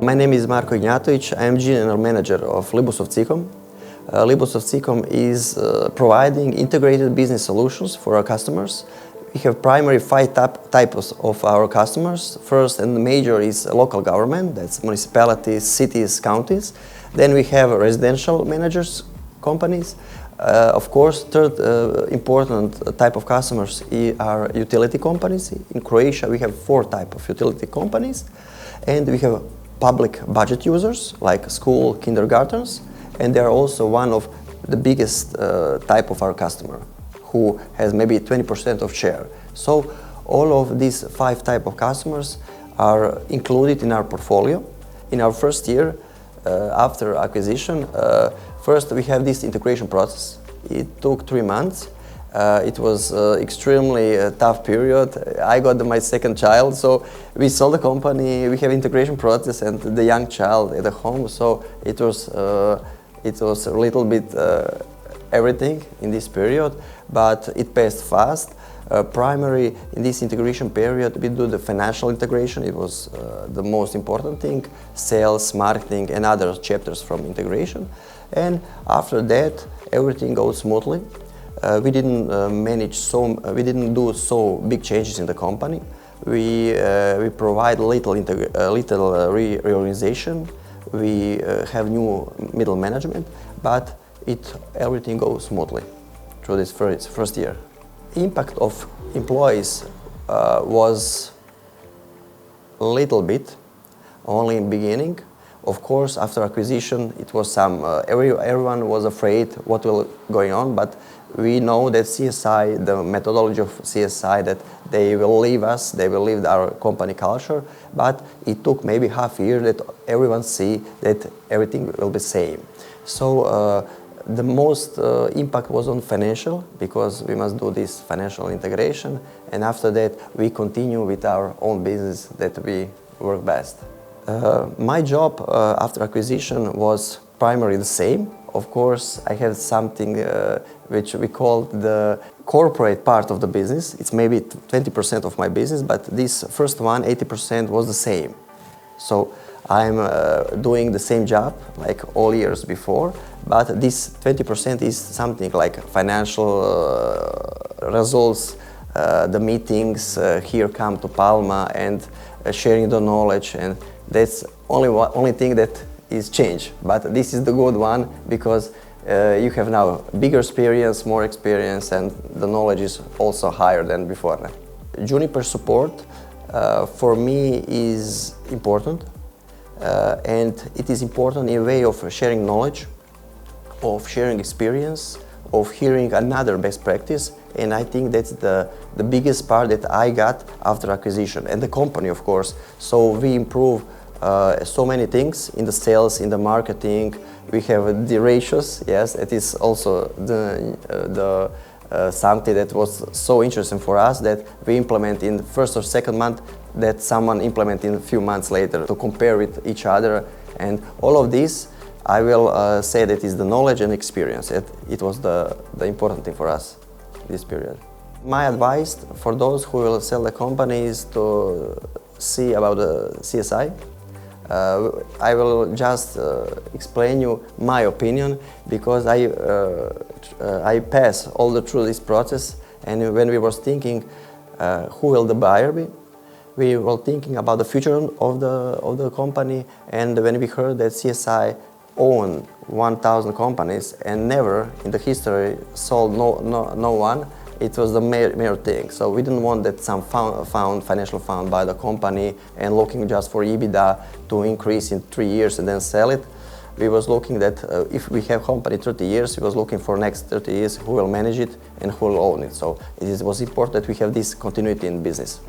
My name is Marko Ignjatović. I am General Manager of Libusov Cicom. Libusov Cicom is providing integrated business solutions for our customers. We have primary five types of our customers. First and major is local government, that's municipalities, cities, counties. Then we have residential managers, companies. Of course, third important type of customers are utility companies. In Croatia, we have four types of utility companies. And we have public budget users, like school, kindergartens. And they are also one of the biggest type of our customer, who has maybe 20% of share. So all of these five type of customers are included in our portfolio. In our first year after acquisition, first we have this integration process. It took 3 months. It was extremely tough period. I got my second child, so we sold the company, we have integration process and the young child at the home, so it was a little bit everything in this period, but it passed fast. Primary in this integration period, we do the financial integration. It was the most important thing, sales, marketing, and other chapters from integration. And after that, everything goes smoothly. We didn't do so big changes in the company. We provide little reorganization. We have new middle management, but everything goes smoothly through this first year. Impact of employees was a little bit, only in beginning. Of course, after acquisition, it was everyone was afraid what will going on, but we know that CSI, the methodology of CSI, that they will leave us, they will leave our company culture, but it took maybe half a year that everyone see that everything will be same. So the most impact was on financial, because we must do this financial integration, and after that we continue with our own business that we work best. My job after acquisition was primarily the same. Of course, I have something which we call the corporate part of the business. It's maybe 20% of my business, but this first one, 80%, was the same. So I'm doing the same job like all years before, but this 20% is something like financial results, the meetings here come to Palma, and sharing the knowledge, and that's only thing that is changed. But this is the good one, because you have now bigger experience, more experience, and the knowledge is also higher than before. Juniper support for me is important, and it is important in a way of sharing knowledge, of sharing experience, of hearing another best practice, and I think that's the biggest part that I got after acquisition, and the company, of course. So we improve so many things in the sales, in the marketing. We have the ratios. Yes, it is also the something that was so interesting for us, that we implement in the first or second month, that someone implement in a few months later, to compare with each other. And all of this, I will say that is the knowledge and experience. It was the important thing for us this period. My advice for those who will sell the company is to see about the CSI. I will just explain you my opinion, because I pass all through this process, and when we were thinking who will the buyer be, we were thinking about the future of the company, and when we heard that CSI owned 1,000 companies and never in the history sold no one, it was the major thing. So we didn't want that some financial fund buy the company and looking just for EBITDA to increase in 3 years and then sell it. We was looking that if we have company 30 years, we was looking for next 30 years who will manage it and who will own it. So it was important that we have this continuity in business.